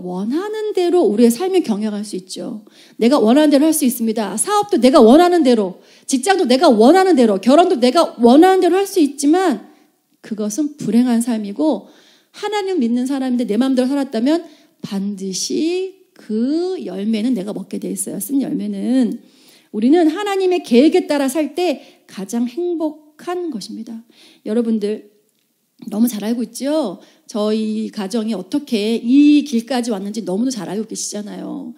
원하는 대로 우리의 삶을 경영할 수 있죠. 내가 원하는 대로 할 수 있습니다. 사업도 내가 원하는 대로, 직장도 내가 원하는 대로, 결혼도 내가 원하는 대로 할 수 있지만 그것은 불행한 삶이고, 하나님 믿는 사람인데 내 마음대로 살았다면 반드시 그 열매는 내가 먹게 돼 있어요. 쓴 열매는. 우리는 하나님의 계획에 따라 살 때 가장 행복한 것입니다. 여러분들 너무 잘 알고 있죠? 저희 가정이 어떻게 이 길까지 왔는지 너무도 잘 알고 계시잖아요.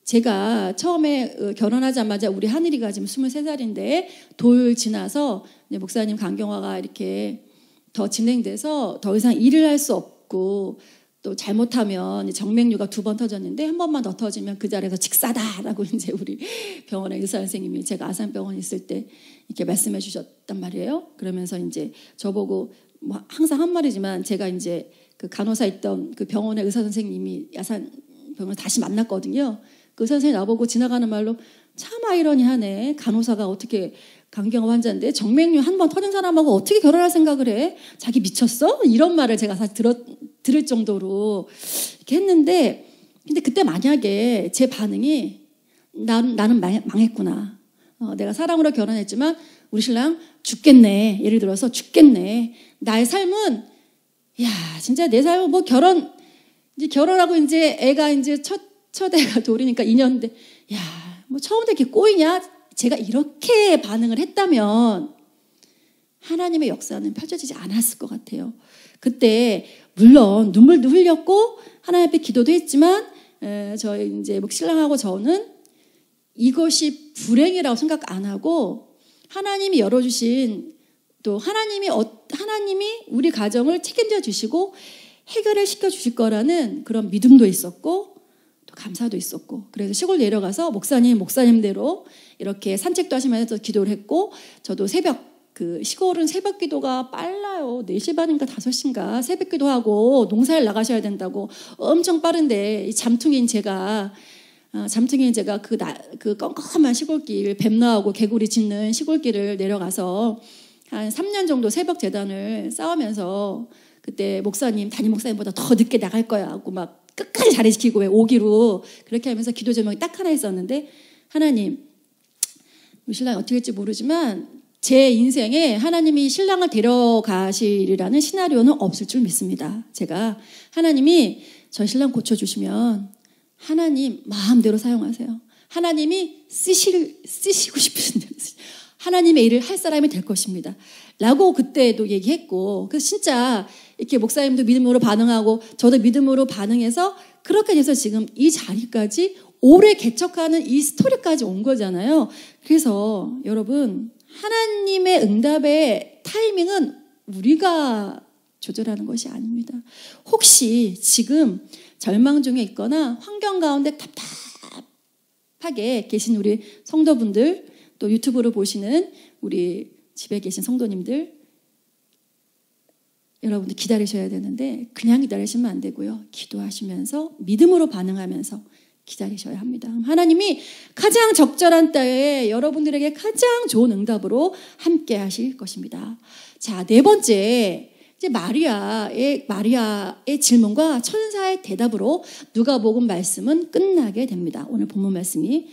제가 처음에 결혼하자마자 우리 하늘이가 지금 23살인데 돌 지나서 목사님 강경화가 이렇게 더 진행돼서 더 이상 일을 할 수 없고, 또 잘못하면 정맥류가 2번 터졌는데 한 번만 더 터지면 그 자리에서 직사다라고 이제 우리 병원의 의사 선생님이 제가 아산병원에 있을 때 이렇게 말씀해 주셨단 말이에요. 그러면서 이제 저보고 뭐 항상 한 말이지만, 제가 이제 그 간호사 있던 그 병원의 의사 선생님이 야산병원을 다시 만났거든요. 그 선생님이 나보고 지나가는 말로 참 아이러니하네. 간호사가 어떻게 강경화 환자인데 정맥류 한 번 터진 사람하고 어떻게 결혼할 생각을 해? 자기 미쳤어? 이런 말을 제가 사실 들을 정도로 이렇게 했는데, 근데 그때 만약에 제 반응이 나는 망했구나. 내가 사랑으로 결혼했지만 우리 신랑 죽겠네. 예를 들어서 죽겠네. 나의 삶은, 야, 진짜 내 삶은 뭐 이제 결혼하고 이제 애가 이제 첫 애가 돌이니까 2년인데, 야, 뭐 처음부터 이렇게 꼬이냐? 제가 이렇게 반응을 했다면 하나님의 역사는 펼쳐지지 않았을 것 같아요. 그때 물론 눈물도 흘렸고 하나님 앞에 기도도 했지만, 저희 이제 신랑하고 저는 이것이 불행이라고 생각 안 하고, 하나님이 열어주신, 또 하나님이 우리 가정을 책임져 주시고 해결을 시켜 주실 거라는 그런 믿음도 있었고, 또 감사도 있었고, 그래서 시골 내려가서 목사님대로 이렇게 산책도 하시면서 기도를 했고, 저도 시골은 새벽 기도가 빨라요. 4시 반인가 5시인가 새벽 기도하고 농사일 나가셔야 된다고 엄청 빠른데, 이 잠퉁이인 제가 그 껌껌한 시골길, 뱀 나오고 개구리 짖는 시골길을 내려가서 한 3년 정도 새벽 재단을 싸우면서, 그때 담임 목사님보다 더 늦게 나갈 거야 하고 막 끝까지 자리지키고 왜 오기로 그렇게 하면서 기도 제목이 딱 하나 있었는데, 하나님, 우리 신랑이 어떻게 할지 모르지만 제 인생에 하나님이 신랑을 데려가시리라는 시나리오는 없을 줄 믿습니다. 제가 하나님이 저 신랑 고쳐주시면 하나님 마음대로 사용하세요. 하나님이 쓰시고 싶으신 대로 하나님의 일을 할 사람이 될 것입니다. 라고 그때도 얘기했고, 그래서 진짜 이렇게 목사님도 믿음으로 반응하고 저도 믿음으로 반응해서 그렇게 돼서 지금 이 자리까지 오래 개척하는 이 스토리까지 온 거잖아요. 그래서 여러분, 하나님의 응답의 타이밍은 우리가 조절하는 것이 아닙니다. 혹시 지금 절망 중에 있거나 환경 가운데 답답하게 계신 우리 성도분들, 또 유튜브로 보시는 우리 집에 계신 성도님들, 여러분들 기다리셔야 되는데 그냥 기다리시면 안 되고요. 기도하시면서 믿음으로 반응하면서 기다리셔야 합니다. 하나님이 가장 적절한 때에 여러분들에게 가장 좋은 응답으로 함께 하실 것입니다. 자, 4번째, 이제 마리아의 질문과 천사의 대답으로 누가복음 말씀은 끝나게 됩니다. 오늘 본문 말씀이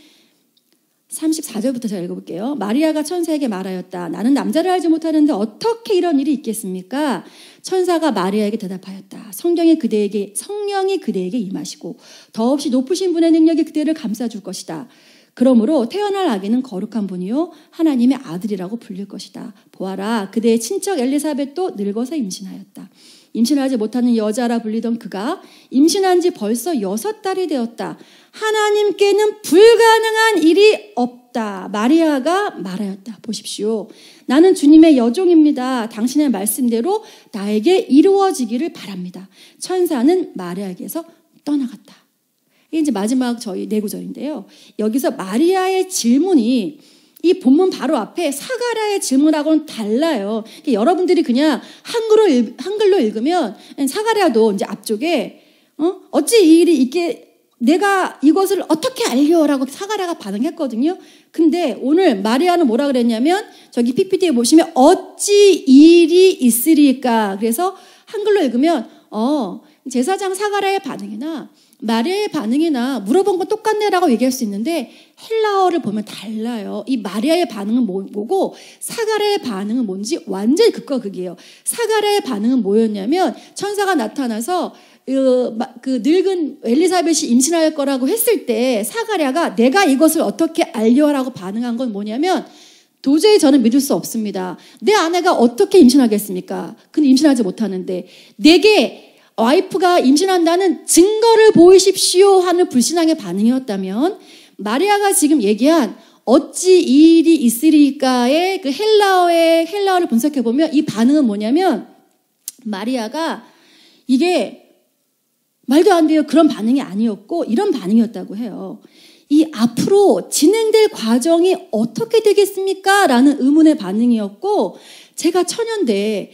34절부터 제가 읽어볼게요. 마리아가 천사에게 말하였다. 나는 남자를 알지 못하는데 어떻게 이런 일이 있겠습니까? 천사가 마리아에게 대답하였다. 성령이 그대에게 임하시고 더없이 높으신 분의 능력이 그대를 감싸줄 것이다. 그러므로 태어날 아기는 거룩한 분이요 하나님의 아들이라고 불릴 것이다. 보아라, 그대의 친척 엘리사벳도 늙어서 임신하였다. 임신하지 못하는 여자라 불리던 그가 임신한 지 벌써 6달이 되었다. 하나님께는 불가능한 일이 없다. 마리아가 말하였다. 보십시오. 나는 주님의 여종입니다. 당신의 말씀대로 나에게 이루어지기를 바랍니다. 천사는 마리아에게서 떠나갔다. 이게 이제 마지막 저희 4구절인데요. 여기서 마리아의 질문이 이 본문 바로 앞에 사가랴의 질문하고는 달라요. 여러분들이 그냥 한글로 읽으면 사가랴도 이제 앞쪽에 어찌 이 일이 있게 내가 이것을 어떻게 알려라고 사가랴가 반응했거든요. 근데 오늘 마리아는 뭐라 그랬냐면 저기 PPT에 보시면 어찌 이 일이 있으리까. 그래서 한글로 읽으면 제사장 사가랴의 반응이나 마리아의 반응이나 물어본 건 똑같네라고 얘기할 수 있는데 헬라어를 보면 달라요. 이 마리아의 반응은 뭐고 사가랴의 반응은 뭔지 완전히 극과 극이에요. 사가랴의 반응은 뭐였냐면 천사가 나타나서 그 늙은 엘리사벳이 임신할 거라고 했을 때 사가랴가 내가 이것을 어떻게 알려라고 반응한 건 뭐냐면 도저히 저는 믿을 수 없습니다. 내 아내가 어떻게 임신하겠습니까? 근데 임신하지 못하는데 내게 와이프가 임신한다는 증거를 보이십시오 하는 불신앙의 반응이었다면 마리아가 지금 얘기한 어찌 이 일이 있으리까의 그 헬라어를 분석해 보면 이 반응은 뭐냐면 마리아가 이게 말도 안 돼요. 그런 반응이 아니었고 이런 반응이었다고 해요. 이 앞으로 진행될 과정이 어떻게 되겠습니까? 라는 의문의 반응이었고 제가 처녀인데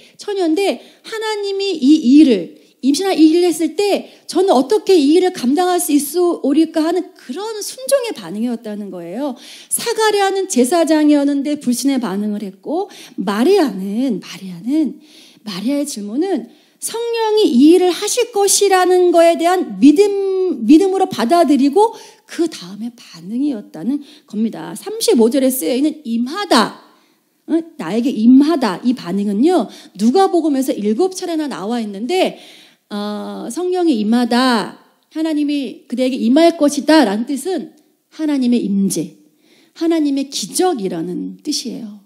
하나님이 이 일을 임신할 이 일을 했을 때 저는 어떻게 이 일을 감당할 수 있으리까 하는 그런 순종의 반응이었다는 거예요. 사가랴는 제사장이었는데 불신의 반응을 했고 마리아의 질문은 성령이 이 일을 하실 것이라는 거에 대한 믿음으로 받아들이고 그 다음에 반응이었다는 겁니다. 35절에 쓰여있는 임하다, 나에게 임하다 이 반응은요 누가복음에서 7차례나 나와 있는데 성령이 임하다, 하나님이 그대에게 임할 것이다 라는 뜻은 하나님의 임재, 하나님의 기적이라는 뜻이에요.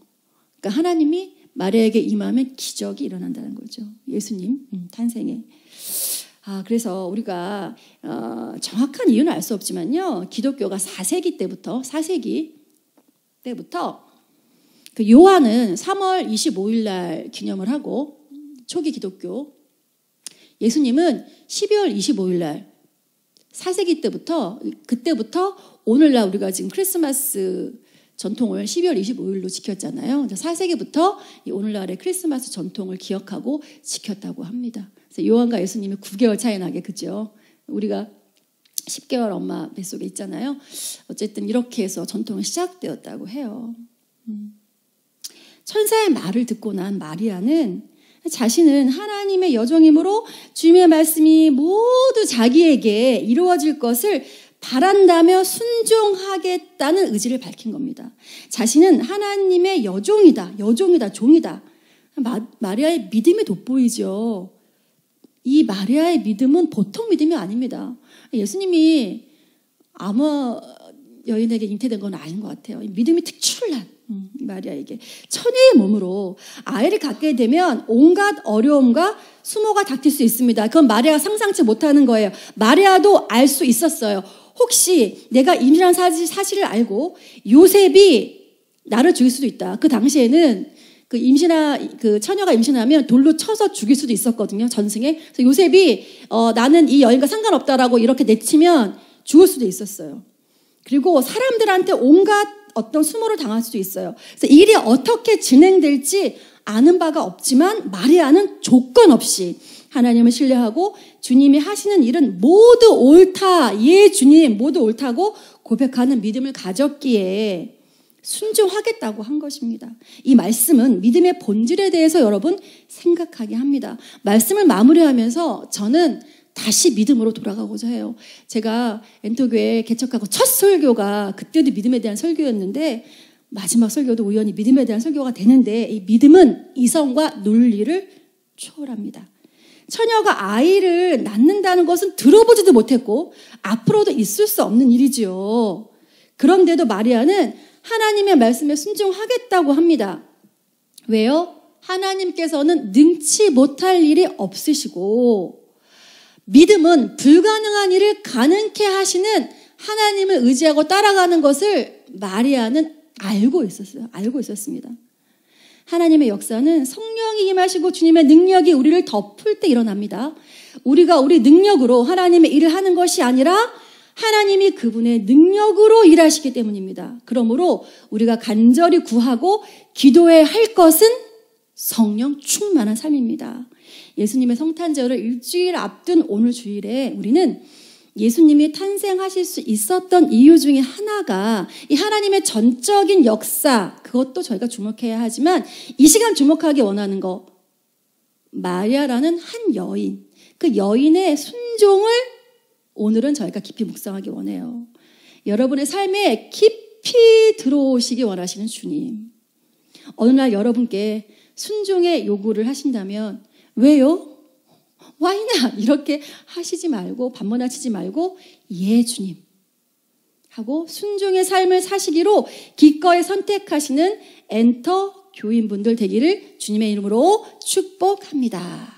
그러니까 하나님이 마리아에게 임하면 기적이 일어난다는 거죠. 예수님 탄생에. 그래서 우리가 정확한 이유는 알 수 없지만요. 기독교가 4세기 때부터 그 요한은 3월 25일 날 기념을 하고 초기 기독교, 예수님은 12월 25일 날 4세기 그때부터 오늘날 우리가 지금 크리스마스 전통을 12월 25일로 지켰잖아요. 4세기부터 오늘날의 크리스마스 전통을 기억하고 지켰다고 합니다. 그래서 요한과 예수님이 9개월 차이 나게, 그죠? 우리가 10개월 엄마 뱃속에 있잖아요. 어쨌든 이렇게 해서 전통이 시작되었다고 해요. 천사의 말을 듣고 난 마리아는 자신은 하나님의 여종이므로 주님의 말씀이 모두 자기에게 이루어질 것을 바란다며 순종하겠다는 의지를 밝힌 겁니다. 자신은 하나님의 여종이다, 종이다. 마리아의 믿음이 돋보이죠. 이 마리아의 믿음은 보통 믿음이 아닙니다. 예수님이 아무 여인에게 잉태된 건 아닌 것 같아요. 믿음이 특출난 마리아에게 처녀의 몸으로 아이를 갖게 되면 온갖 어려움과 수모가 닥칠 수 있습니다. 그건 마리아가 상상치 못하는 거예요. 마리아도 알 수 있었어요. 혹시 내가 임신한 사실을 알고 요셉이 나를 죽일 수도 있다. 그 당시에는 그 처녀가 임신하면 돌로 쳐서 죽일 수도 있었거든요. 전승에. 그래서 요셉이 나는 이 여인과 상관없다라고 이렇게 내치면 죽을 수도 있었어요. 그리고 사람들한테 온갖 어떤 수모를 당할 수도 있어요. 그래서 일이 어떻게 진행될지 아는 바가 없지만 마리아는 조건 없이 하나님을 신뢰하고 주님이 하시는 일은 모두 옳다, 예 주님 모두 옳다고 고백하는 믿음을 가졌기에 순종하겠다고 한 것입니다. 이 말씀은 믿음의 본질에 대해서 여러분 생각하게 합니다. 말씀을 마무리하면서 저는 다시 믿음으로 돌아가고자 해요. 제가 엔토교회 개척하고 첫 설교가 그때도 믿음에 대한 설교였는데 마지막 설교도 우연히 믿음에 대한 설교가 되는데 이 믿음은 이성과 논리를 초월합니다. 처녀가 아이를 낳는다는 것은 들어보지도 못했고 앞으로도 있을 수 없는 일이지요. 그런데도 마리아는 하나님의 말씀에 순종하겠다고 합니다. 왜요? 하나님께서는 능치 못할 일이 없으시고 믿음은 불가능한 일을 가능케 하시는 하나님을 의지하고 따라가는 것을 마리아는 알고 있었습니다. 하나님의 역사는 성령이 임하시고 주님의 능력이 우리를 덮을 때 일어납니다. 우리가 우리 능력으로 하나님의 일을 하는 것이 아니라 하나님이 그분의 능력으로 일하시기 때문입니다. 그러므로 우리가 간절히 구하고 기도해야 할 것은 성령 충만한 삶입니다. 예수님의 성탄절을 일주일 앞둔 오늘 주일에 우리는 예수님이 탄생하실 수 있었던 이유 중에 하나가 이 하나님의 전적인 역사, 그것도 저희가 주목해야 하지만 이 시간 주목하기 원하는 거, 마리아라는 한 여인, 그 여인의 순종을 오늘은 저희가 깊이 묵상하기 원해요. 여러분의 삶에 깊이 들어오시기 원하시는 주님, 어느 날 여러분께 순종의 요구를 하신다면 왜요? Why not? 이렇게 하시지 말고 반문하시지 말고 예 주님 하고 순종의 삶을 사시기로 기꺼이 선택하시는 엔터 교인분들 되기를 주님의 이름으로 축복합니다.